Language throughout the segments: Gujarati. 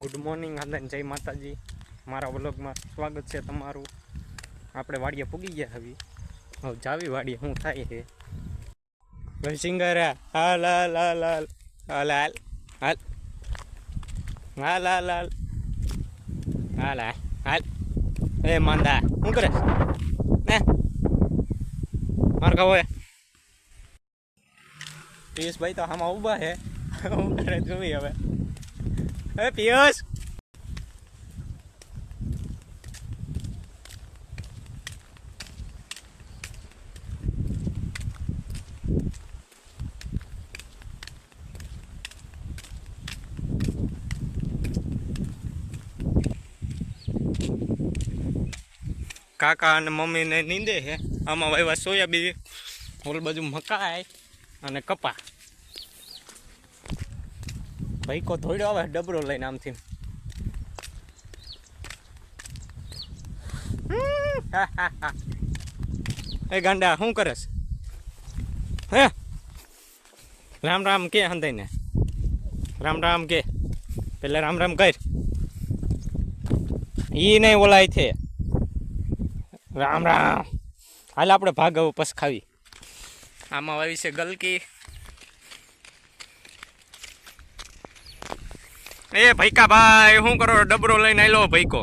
ગુડ મોર્નિંગ આદન જય માતાજી મારા વ્લોગમાં સ્વાગત છે તમારું। આપણે વાડીએ પૂગી ગયા હવે જાવી વાડીએ શું થાય છે ભાઈ સિંગરા હાલ હાલ હાલ હાલ હાલ હાલ હાલ હાલ હાલ હાલ હાલ હાલ એ માંદા શું કરે ને માર ખાવો પિયુષભાઈ તો આમાં ઊભા છે શું કરે જોઈ હવે Hey, Pius. કાકા અને મમ્મીને નીંદે છે આમાં વાવ્યા સોયાબીન ઓલ બાજુ મકાઈ અને કપા ભાઈ કો ધોડ્યો આવે ડબરો લઈને આમથી એ ગાંડા શું કરસ હે રામ રામ કે હંધાઈને રામ રામ કે પેલા રામ રામ કર ઈ નહીં ઓલાય છે રામ રામ હાલ આપણે ભાગવ પસ ખાવી આમાં આવી છે ગલકી એ ભૈકા ભાઈ શું કરો ડબરો લઈને આલો ભૈકો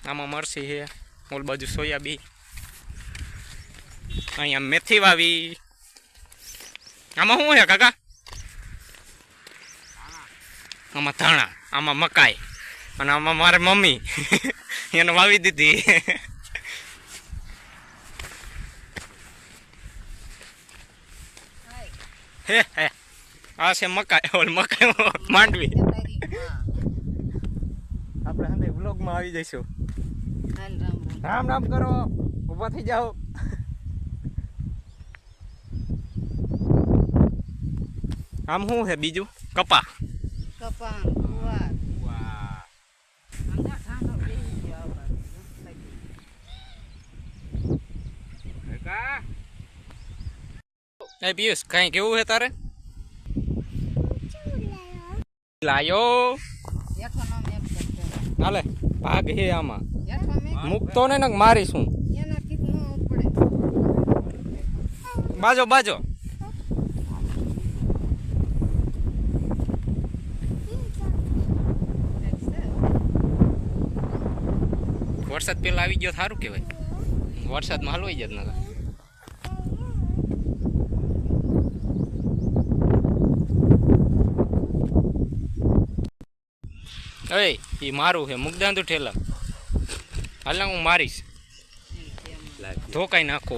આમાં મરસી છે ઓલ બાજુ સોયાબીન અહીંયા મેથી વાવી આમાં શું છે કાકા આમાં ધાણા આમાં મકાઈ અને આમાં મારે મમ્મી એને વાવી દીધી હે હે આ છે મકાઈ ઓલ મકાઈ માંડવી આપણે હંદે વ્લોગમાં આવી જઈશું રામ રામ કરો ઊભા થઈ જાઓ આમ શું છે બીજું કપા કપા એ પિયુષ કઈ કેવું છે તારે લાયો હાલે ભાગ હે આમાં મૂકતો ને મારીશું બાજો બાજો વરસાદ પેલા આવી ગયો સારું કેવાય વરસાદમાં હલવાઈ જત ના એ મારું છે મુગદાંતુ ઠેલા હાલ હું મારીશ ધોકાઈ નાખો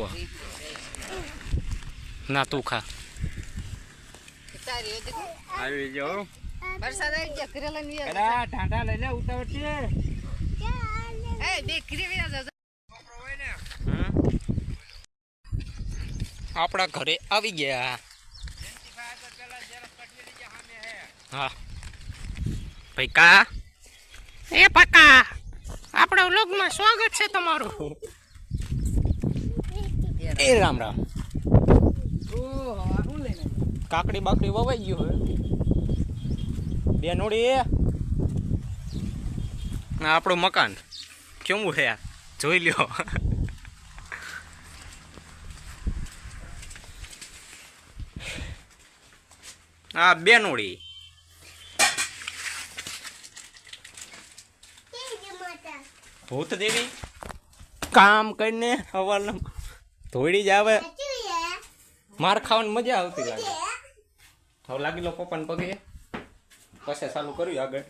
ના તું ખા આવી જાઓ વરસાદ આવી ગયા કરેલા ની ઠાંડા લઈ લે ઉતાવળ એ બે કરેલા જાવ આપણા ઘરે આવી ગયા હા ભાઈ કા એ પક્કા આપણા વ્લોગમાં સ્વાગત છે તમારું એ રામ રામ કાકડી બાકડી વવાઈ ગયું હવે બે નોડી આપણું મકાન કેવું છે જોઈ લ્યો હા બે નોડી ભૂત દેવી કામ કરીને સવારના ધોડી જ આવે માર ખાવાની મજા આવતી લાગે હવે લાગી લો પપ્પાને પગે પછી ચાલુ કર્યું આગળ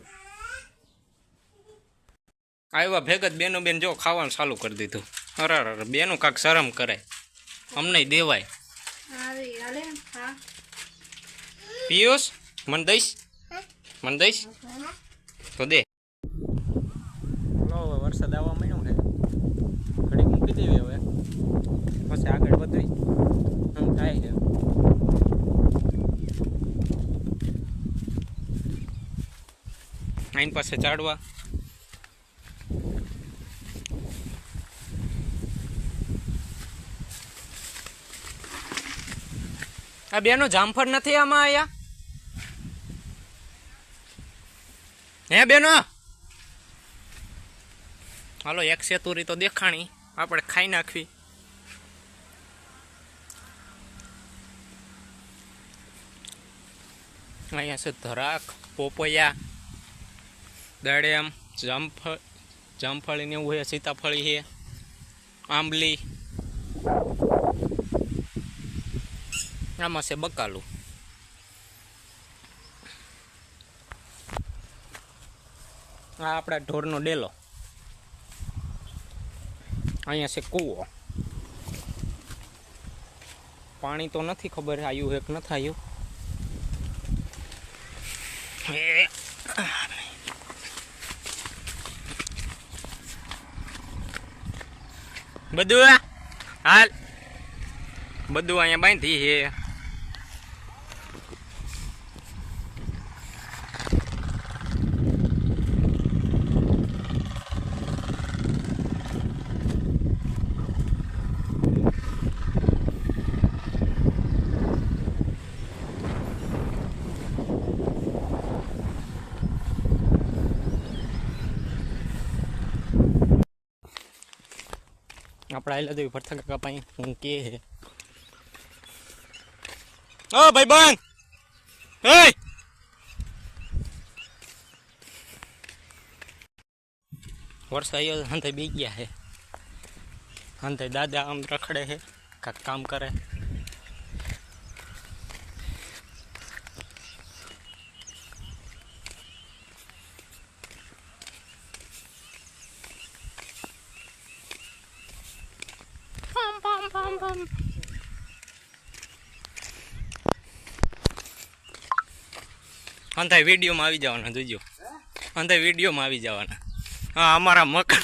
આવ્યા ભેગત બેનો બેન જો ખાવાનું ચાલુ કરી દીધું અરે બેનું કાંક શરમ કરે અમને દેવાય પિયુષ મને દઈશ તો દે વરસાદ આવવા માંડ્યો ને ઘડીક મૂકી દેવી હવે પછી આગળ વધવી આમ થાય છે આઈન પાસે ચાડવા આ બેનો જામફળ નથી આમાં આયા? હે બેનો? હાલો એક સેતુરી તો દેખાણી, આપણે ખાઈ નાખવી. અહીંયા છે ધરાક, પોપૈયા, દાડેમ, જામફળી ને એવું છે, સીતાફળી છે, આંબલી. આમાં છે બકાલું. આ આપણા ઢોરનો ડેલો. અહીંયા છે કૂવો. પાણી તો નથી ખબર આવ્યું એક નથી આવ્યું. બધું હાલ બધું અહીંયા બાંધી છે. આપણે આવેલા તો ભરથા કાકા પાસે હું કે હે. ઓ ભાઈ બંધ વરસાદ આવ્યો. હંતે બી ગયા હે. હંતે દાદા આમ રખડે હે, કાંક કામ કરે. અંતે વિડીયોમાં આવી જવાના, જોજો. અંતે વિડીયોમાં આવી જવાના. હા, અમારા મકાન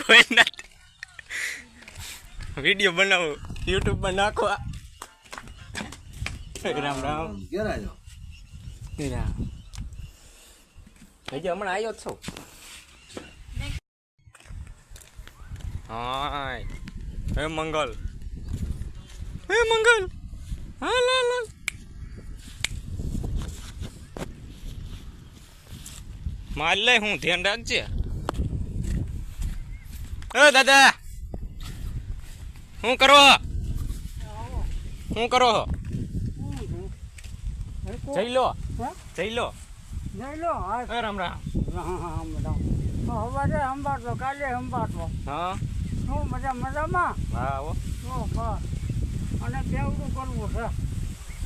કોઈ ના વિડીયો બનાવો, યુટ્યુબમાં નાખવા. રામ રામ. હજી હમણાં આવ્યો જ છો. હા હે મંગલ, હે મંગલ. હાલ હાલ હાલ. માલ લે, હું ધ્યાન રાખજે. એ દાદા શું કરો? શું કરો? જઈ લો, જઈ લો. રામ રામ. સવારે સંભાળતો, કાલે સંભાળતો. હા શું મજામાં? હા. અને કેવડું કરવું છે?